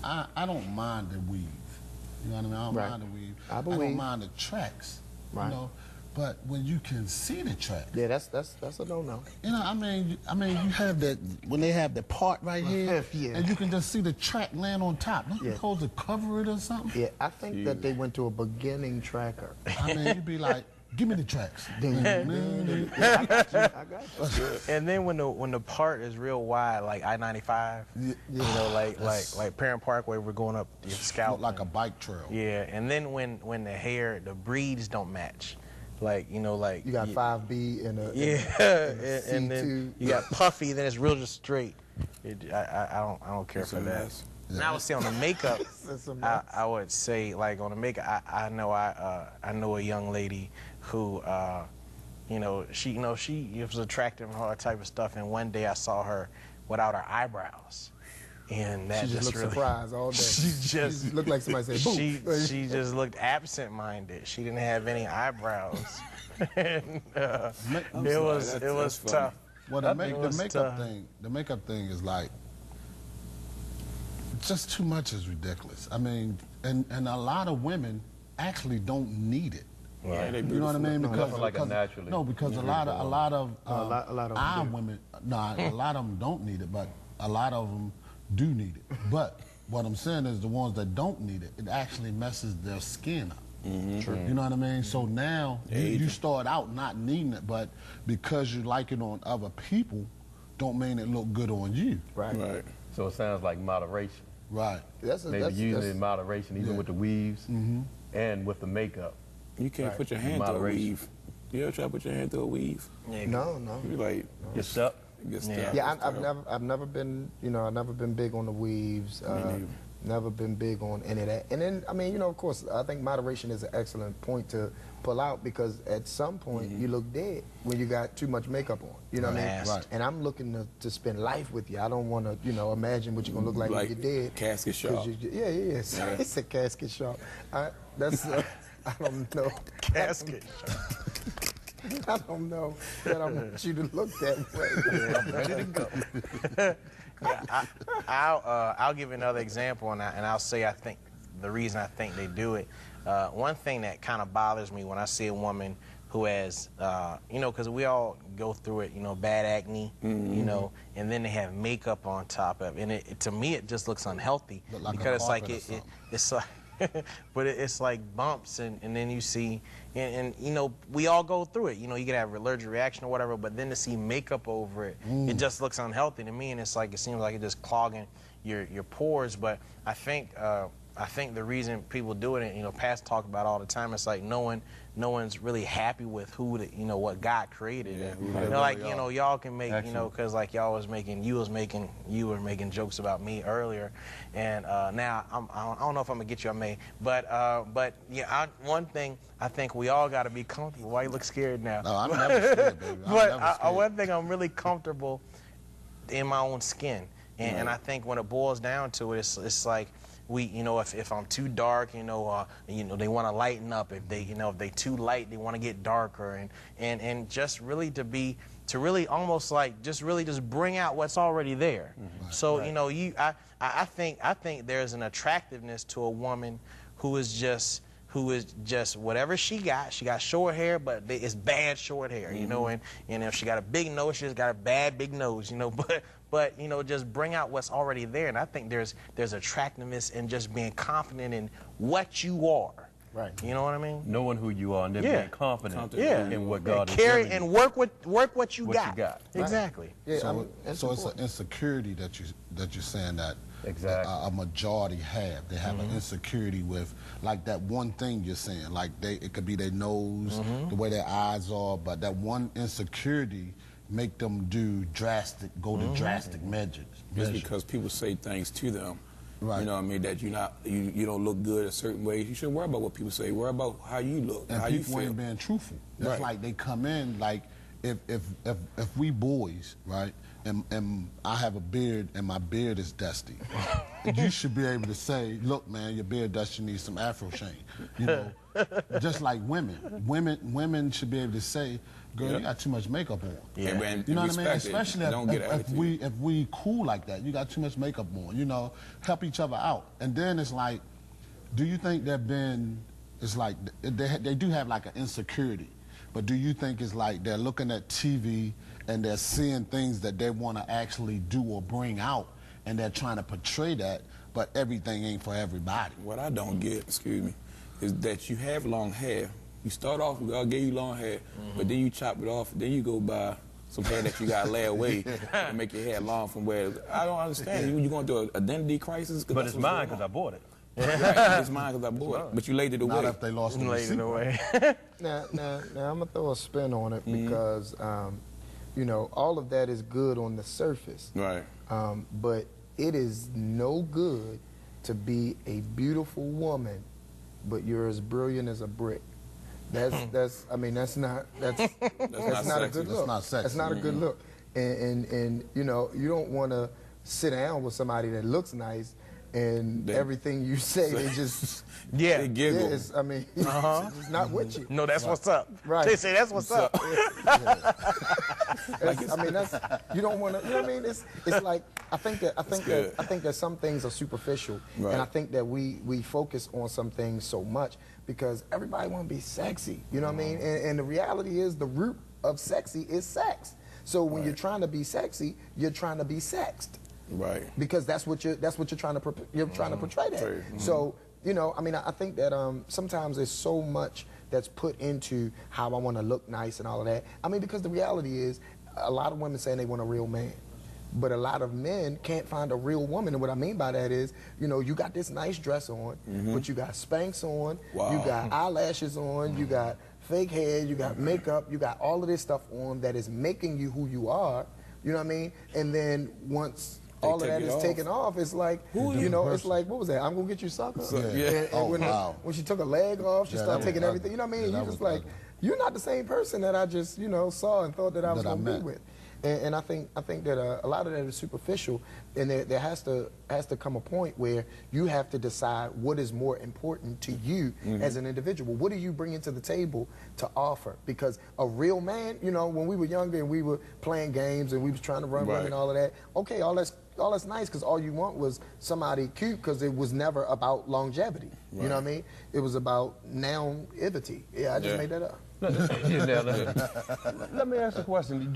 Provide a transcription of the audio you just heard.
I don't mind the weave. You know what I mean? I don't mind the weave. I don't mind the tracks. Right. You know, but when you can see the tracks. Yeah, that's a no-no. You know, I mean, you have that when they have the part right here, and you can just see the track laying on top. Don't you supposed to cover it or something? Yeah, I think that they went to a beginning tracker. I mean, you'd be like, give me the tracks. I got you. And then when the part is real wide, like I-95, you know, like Parent Parkway, we're going up the Scout. Like a bike trail. Yeah, and then when the hair, the breeds don't match. Like, you know, like... You got 5B and a and then you got puffy, then it's real just straight. I don't care for that. And I would say on the makeup, I would say, like, on the makeup, I know a young lady who, you know, she was attractive and all that type of stuff, and one day I saw her without her eyebrows. And that she just looked surprised all day. She just looked like somebody said, boom. She just looked absent-minded. She didn't have any eyebrows. And it was tough. Well, the makeup thing is like, just too much is ridiculous. I mean, and a lot of women actually don't need it. Right. You know what I mean? Because like a naturally. No, because a lot of our women, a lot of them don't need it, but a lot of them do need it. But what I'm saying is the ones that don't need it, it actually messes their skin up. True. You know what I mean? So now you start out not needing it, but because you like it on other people, don't mean it look good on you. Right. So it sounds like moderation. Right. Maybe using it in moderation, even with the weaves and with the makeup. You can't put your hand through a weave. You ever try to put your hand through a weave? No. You be like, get stuck. Yeah, I've never been, you know, I've never been big on the weaves. Never been big on any of that. And then, I mean, you know, of course, I think moderation is an excellent point to pull out because at some point you look dead when you got too much makeup on. You know what I mean? Right. And I'm looking to spend life with you. I don't want to, you know, imagine what you're going to look like when you're dead. Casket sharp. Yeah. It's a casket sharp. I don't know. Casket sharp. I don't know that I want you to look that way. I'm ready to go. I'll give another example, and I'll say I think the reason I think they do it. One thing that kind of bothers me when I see a woman who has, you know, because we all go through it, you know, bad acne, you know, and then they have makeup on top of it, and to me it just looks unhealthy because it's like it's like. But it's like bumps, and then you see, and you know, we all go through it. You know, you can have an allergic reaction or whatever, but then to see makeup over it, it just looks unhealthy to me, and it's like it seems like it's just clogging your pores. But I think the reason people do it, and you know, past talk about all the time, it's like no one's really happy with you know, what God created. You know, like, you know, y'all can make, you know, because like you were making jokes about me earlier, and now I don't know if I'm gonna get you on May, but yeah, one thing I think we all got to be comfortable. Why you look scared now? No, I'm never scared, baby. But one thing, I'm really comfortable in my own skin, and I think when it boils down to it, it's like. You know, if I'm too dark, you know, they want to lighten up. If they too light, they want to get darker, and just really to really almost like just bring out what's already there. So you know, I think there's an attractiveness to a woman who is just whatever she got short hair, but it's bad short hair, you know, and if she got a big nose, she's got a bad big nose, you know, but you know, just bring out what's already there. And I think there's attractiveness in just being confident in what you are. Right. You know what I mean? Knowing who you are and then being confident in what God is giving you. And work what you got. Exactly. Yeah, so it's an insecurity that you're saying that a majority have. They have an insecurity with like that one thing you're saying. Like it could be their nose, the way their eyes are, but that one insecurity make them go to drastic measures. Just because people say things to them. Right. You know what I mean? That you don't look good a certain way. You shouldn't worry about what people say. Worry about how you look, and how you feel. And people ain't being truthful. It's like they come in like if we boys, right, and I have a beard and my beard is dusty, you should be able to say, look, man, your beard dusty, you need some Afro shave. You know, just like women should be able to say, girl, you got too much makeup on. Yeah, and you know what I mean? respect it. Especially Don't get if we cool like that, you got too much makeup on. You know, help each other out. And then it's like, do you think it's like they do have like an insecurity, but do you think it's like they're looking at TV and they're seeing things that they want to actually do or bring out, and they're trying to portray that, but everything ain't for everybody? What I don't get, excuse me, is that you have long hair. You start off, God gave you long hair, but then you chop it off, then you go buy some hair that you got to lay away and make your hair long from where. I don't understand. You going through an identity crisis? But it's mine because I bought it. Right, it's mine because I bought it. But you laid it away. Not if they lost the receipt. away. Now, I'm going to throw a spin on it because, you know, all of that is good on the surface. Right. But it is no good to be a beautiful woman, but you're as brilliant as a brick. That's I mean, that's not a good look. That's not sexy. That's not a good look. And you know, you don't want to sit down with somebody that looks nice and everything you say, they just they giggle. Yeah, I mean, it's not with you. No, that's what's up. Right. They say that's what's up. I mean, that's you don't want to. You know what I mean? It's like I think that some things are superficial, and I think that we focus on some things so much because everybody want to be sexy. You know what I mean? And the reality is the root of sexy is sex. So when you're trying to be sexy, you're trying to be sexed. Right. Because that's what you're trying to portray that. So, you know, I mean, I think that sometimes there's so much that's put into how I want to look nice and all of that. I mean, because the reality is a lot of women saying they want a real man. But a lot of men can't find a real woman. And what I mean by that is, you know, you got this nice dress on, but you got Spanx on, you got eyelashes on, you got fake hair, you got makeup, you got all of this stuff on that is making you who you are. You know what I mean? And then once all of that is taken off, it's like, you know, it's like, what was that? I'm gonna get you sucker. And when she took her leg off, she started taking everything. You know what I mean? You just like, you're not the same person that I just, you know, saw and thought that I was gonna be with. And I think that a lot of that is superficial, and there has to come a point where you have to decide what is more important to you as an individual. What are you bringing to the table to offer? Because a real man, you know, when we were younger and we were playing games and we was trying to run and all of that, okay, all that's nice because all you want was somebody cute because it was never about longevity. You know what I mean? It was about now-ivity. Yeah, I just made that up. Let me ask a question.